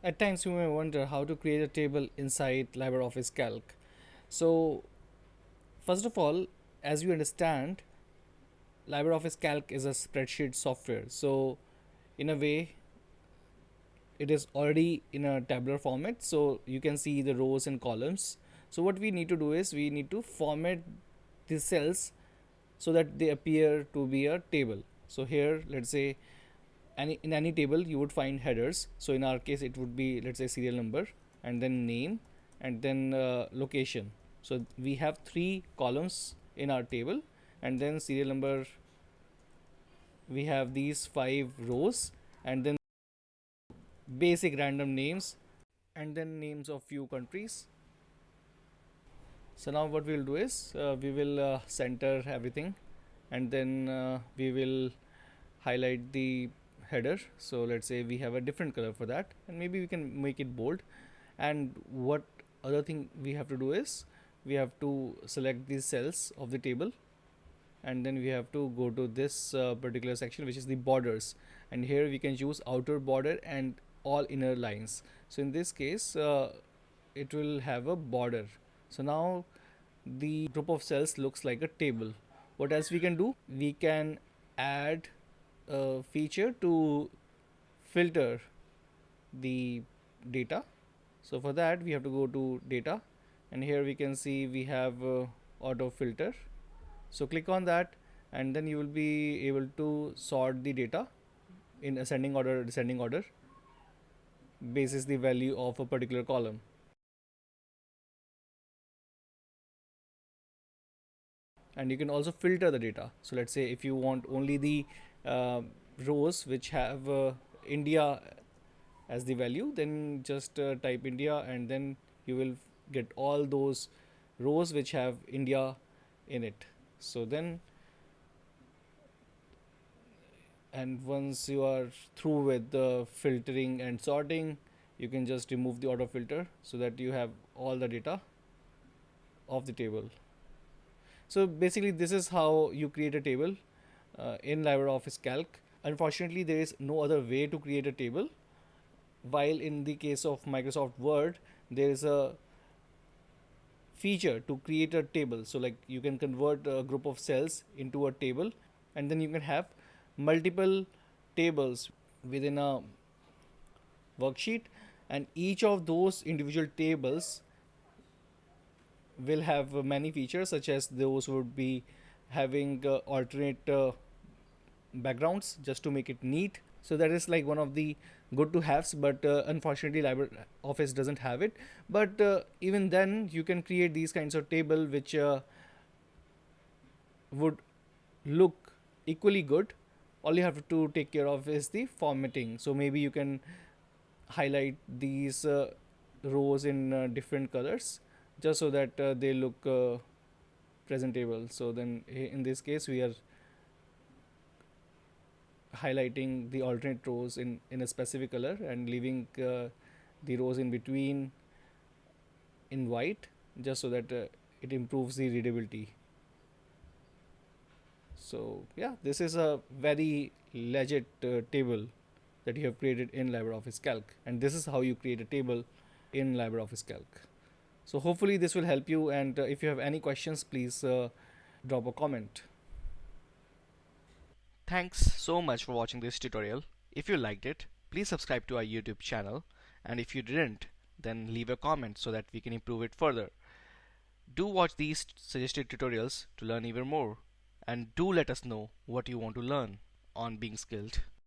At times you may wonder how to create a table inside LibreOffice Calc. So first of all, as you understand, LibreOffice Calc is a spreadsheet software. So in a way, it is already in a tabular format, so you can see the rows and columns. So what we need to do is we need to format the cells so that they appear to be a table. So here, let's say, in any table you would find headers. So in our case it would be, let's say, serial number, and then name, and then location. So we have three columns in our table, and then serial number, we have these five rows, and then basic random names, and then names of few countries. So now what we'll do is we will center everything, and then we will highlight the header. So let's say we have a different color for that, and maybe we can make it bold. And what other thing we have to do is we have to select these cells of the table, and then we have to go to this particular section, which is the borders, and here we can choose outer border and all inner lines. So in this case it will have a border. So now the group of cells looks like a table. What else we can do? We can add a feature to filter the data. So for that we have to go to data, and here we can see we have auto filter. So click on that, and then you will be able to sort the data in ascending order, descending order, basis the value of a particular column. And you can also filter the data. So let's say if you want only the uh, rows which have India as the value, then just type India, and then you will get all those rows which have India in it. So then, and once you are through with the filtering and sorting, you can just remove the auto filter so that you have all the data of the table. So basically this is how you create a table in LibreOffice Calc. Unfortunately there is no other way to create a table, while in the case of Microsoft Word there is a feature to create a table. So like you can convert a group of cells into a table, and then you can have multiple tables within a worksheet, and each of those individual tables will have many features, such as those would be having alternate backgrounds just to make it neat. So that is like one of the good to haves, but unfortunately LibreOffice doesn't have it. But even then you can create these kinds of table which would look equally good. All you have to take care of is the formatting. So maybe you can highlight these rows in different colors, just so that they look presentable. So then in this case we are highlighting the alternate rows in a specific color, and leaving the rows in between in white, just so that it improves the readability. So yeah, this is a very legit table that you have created in LibreOffice Calc, and this is how you create a table in LibreOffice Calc. So hopefully this will help you, and if you have any questions, please drop a comment. Thanks so much for watching this tutorial. If you liked it, please subscribe to our YouTube channel, and if you didn't, then leave a comment so that we can improve it further. Do watch these suggested tutorials to learn even more, and do let us know what you want to learn on Being Skilled.